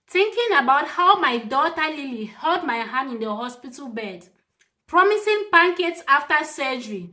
Thinking about how my daughter Lily held my hand in the hospital bed, promising pancakes after surgery.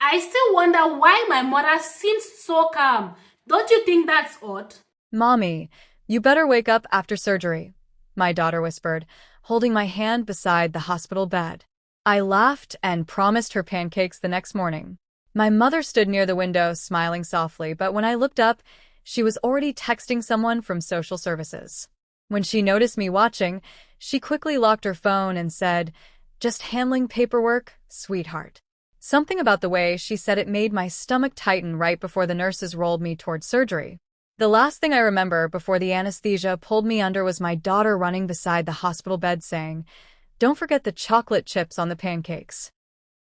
I still wonder why my mother seems so calm. Don't you think that's odd? Mommy, you better wake up after surgery, my daughter whispered, holding my hand beside the hospital bed. I laughed and promised her pancakes the next morning. My mother stood near the window, smiling softly, but when I looked up, she was already texting someone from social services. When she noticed me watching, she quickly locked her phone and said, "Just handling paperwork, sweetheart." Something about the way she said it made my stomach tighten right before the nurses rolled me toward surgery. The last thing I remember before the anesthesia pulled me under was my daughter running beside the hospital bed saying, "Don't forget the chocolate chips on the pancakes."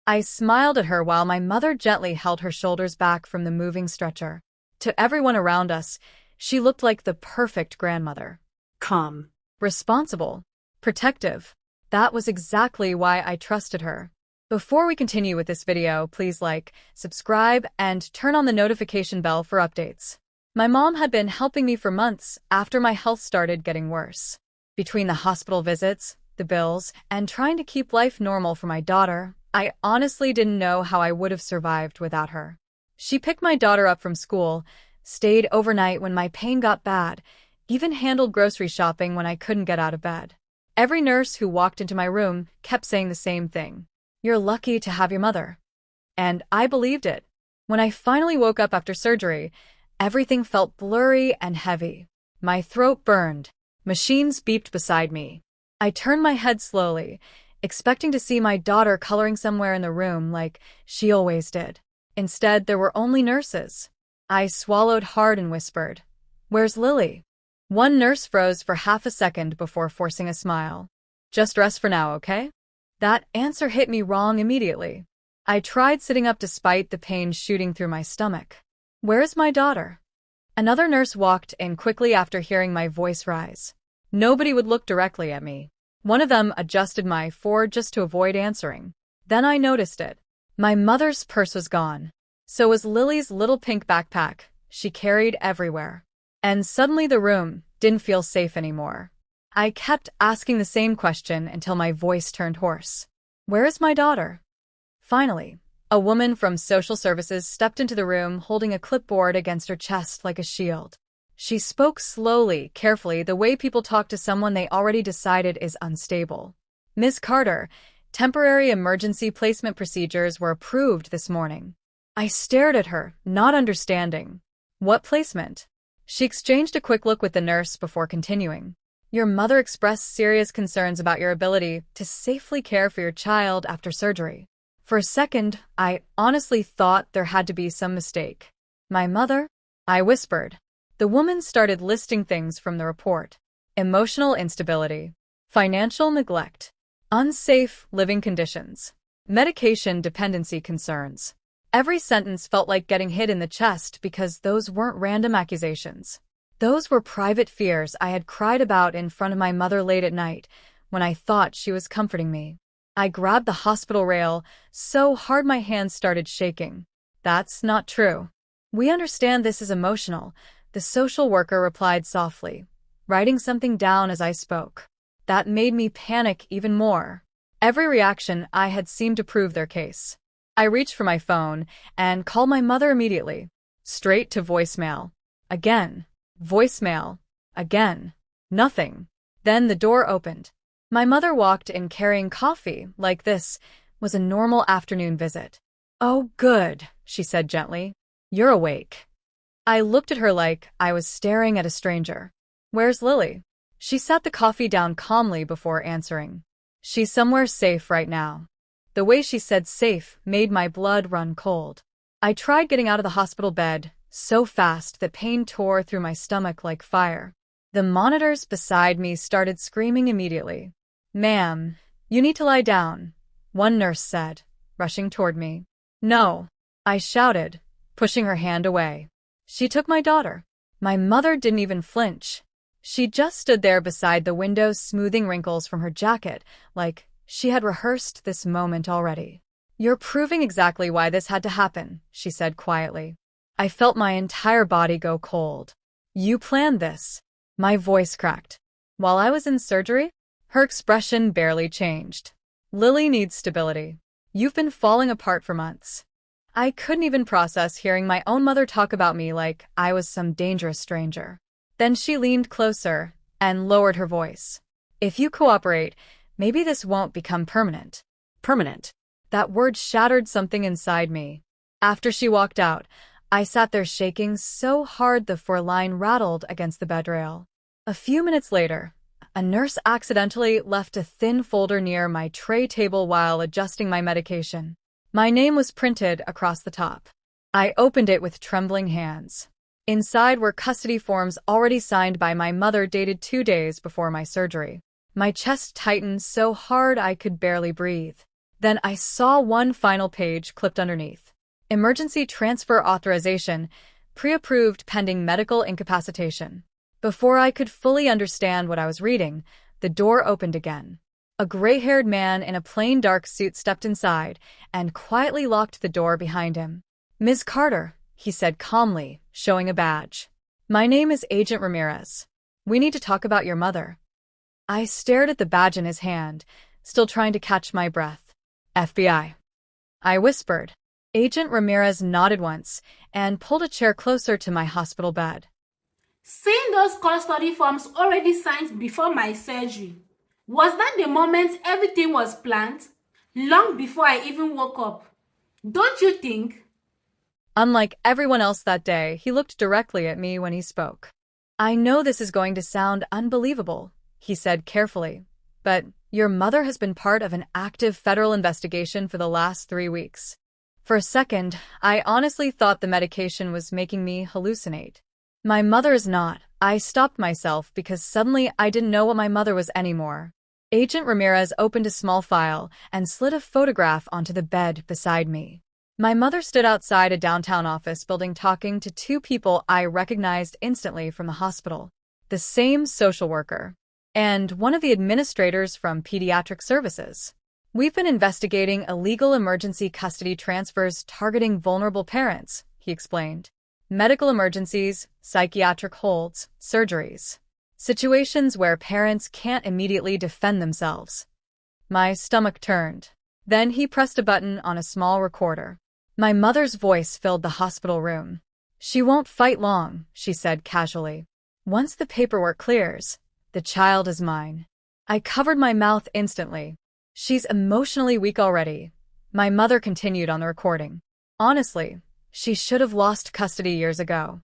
I smiled at her while my mother gently held her shoulders back from the moving stretcher. To everyone around us, she looked like the perfect grandmother. Calm. Responsible. Protective. That was exactly why I trusted her. Before we continue with this video, please like, subscribe, and turn on the notification bell for updates. My mom had been helping me for months after my health started getting worse. Between the hospital visits, the bills, and trying to keep life normal for my daughter, I honestly didn't know how I would have survived without her. She picked my daughter up from school, stayed overnight when my pain got bad, even handled grocery shopping when I couldn't get out of bed. Every nurse who walked into my room kept saying the same thing. "You're lucky to have your mother." And I believed it. When I finally woke up after surgery, everything felt blurry and heavy. My throat burned. Machines beeped beside me. I turned my head slowly, expecting to see my daughter coloring somewhere in the room like she always did. Instead, there were only nurses. I swallowed hard and whispered, "Where's Lily?" One nurse froze for half a second before forcing a smile. "Just rest for now, okay?" That answer hit me wrong immediately. I tried sitting up despite the pain shooting through my stomach. "Where's my daughter?" Another nurse walked in quickly after hearing my voice rise. Nobody would look directly at me. One of them adjusted my forehead just to avoid answering. Then I noticed it. My mother's purse was gone. So was Lily's little pink backpack she carried everywhere. And suddenly the room didn't feel safe anymore. I kept asking the same question until my voice turned hoarse. "Where is my daughter?" Finally, a woman from social services stepped into the room holding a clipboard against her chest like a shield. She spoke slowly, carefully, the way people talk to someone they already decided is unstable. "Ms. Carter, temporary emergency placement procedures were approved this morning." I stared at her, not understanding. "What placement?" She exchanged a quick look with the nurse before continuing. "Your mother expressed serious concerns about your ability to safely care for your child after surgery." For a second, I honestly thought there had to be some mistake. "My mother?" I whispered. The woman started listing things from the report. Emotional instability, financial neglect, unsafe living conditions, medication dependency concerns. Every sentence felt like getting hit in the chest because those weren't random accusations. Those were private fears I had cried about in front of my mother late at night when I thought she was comforting me. I grabbed the hospital rail so hard my hands started shaking. "That's not true." "We understand this is emotional," the social worker replied softly, writing something down as I spoke. That made me panic even more. Every reaction I had seemed to prove their case. I reached for my phone and called my mother immediately. Straight to voicemail. Again. Voicemail. Again. Nothing. Then the door opened. My mother walked in carrying coffee, like this was a normal afternoon visit. "Oh, good," she said gently. "You're awake." I looked at her like I was staring at a stranger. "Where's Lily?" She set the coffee down calmly before answering. "She's somewhere safe right now." The way she said safe made my blood run cold. I tried getting out of the hospital bed, so fast that pain tore through my stomach like fire. The monitors beside me started screaming immediately. "Ma'am, you need to lie down," one nurse said, rushing toward me. "No," I shouted, pushing her hand away. She took my daughter. My mother didn't even flinch. She just stood there beside the window, smoothing wrinkles from her jacket, like she had rehearsed this moment already. "You're proving exactly why this had to happen," she said quietly. I felt my entire body go cold. "You planned this." My voice cracked. While I was in surgery, her expression barely changed. Lily needs stability. You've been falling apart for months. I couldn't even process hearing my own mother talk about me like I was some dangerous stranger. Then she leaned closer and lowered her voice. If you cooperate, maybe this won't become permanent. Permanent. That word shattered something inside me. After she walked out, I sat there shaking so hard the four-line rattled against the bedrail. A few minutes later, a nurse accidentally left a thin folder near my tray table while adjusting my medication. My name was printed across the top. I opened it with trembling hands. Inside were custody forms already signed by my mother dated 2 days before my surgery. My chest tightened so hard I could barely breathe. Then I saw one final page clipped underneath. Emergency transfer authorization, pre-approved pending medical incapacitation. Before I could fully understand what I was reading, the door opened again. A gray-haired man in a plain dark suit stepped inside and quietly locked the door behind him. "Ms. Carter," he said calmly, showing a badge. "My name is Agent Ramirez. We need to talk about your mother." I stared at the badge in his hand, still trying to catch my breath. "FBI." I whispered. Agent Ramirez nodded once and pulled a chair closer to my hospital bed. Seeing those custody forms already signed before my surgery, was that the moment everything was planned? Long before I even woke up. Don't you think? Unlike everyone else that day, he looked directly at me when he spoke. "I know this is going to sound unbelievable," he said carefully, "but your mother has been part of an active federal investigation for the last 3 weeks." For a second, I honestly thought the medication was making me hallucinate. "My mother is not." I stopped myself because suddenly I didn't know what my mother was anymore. Agent Ramirez opened a small file and slid a photograph onto the bed beside me. My mother stood outside a downtown office building talking to 2 people I recognized instantly from the hospital. The same social worker. And one of the administrators from pediatric services. "We've been investigating illegal emergency custody transfers targeting vulnerable parents," he explained. "Medical emergencies, psychiatric holds, surgeries. Situations where parents can't immediately defend themselves." My stomach turned. Then he pressed a button on a small recorder. My mother's voice filled the hospital room. "She won't fight long," she said casually. "Once the paperwork clears, the child is mine." I covered my mouth instantly. "She's emotionally weak already," my mother continued on the recording. "Honestly, she should have lost custody years ago."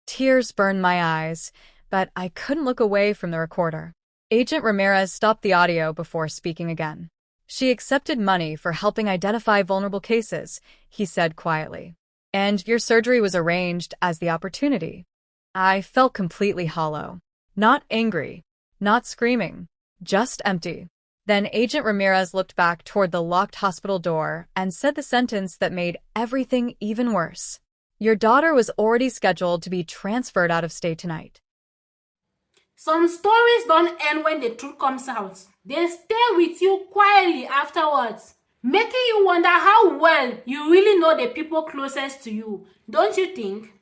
Tears burned my eyes, but I couldn't look away from the recorder. Agent Ramirez stopped the audio before speaking again. "She accepted money for helping identify vulnerable cases," he said quietly. "And your surgery was arranged as the opportunity." I felt completely hollow. Not angry, not screaming, just empty. Then Agent Ramirez looked back toward the locked hospital door and said the sentence that made everything even worse. "Your daughter was already scheduled to be transferred out of state tonight." Some stories don't end when the truth comes out. They stay with you quietly afterwards, making you wonder how well you really know the people closest to you. Don't you think?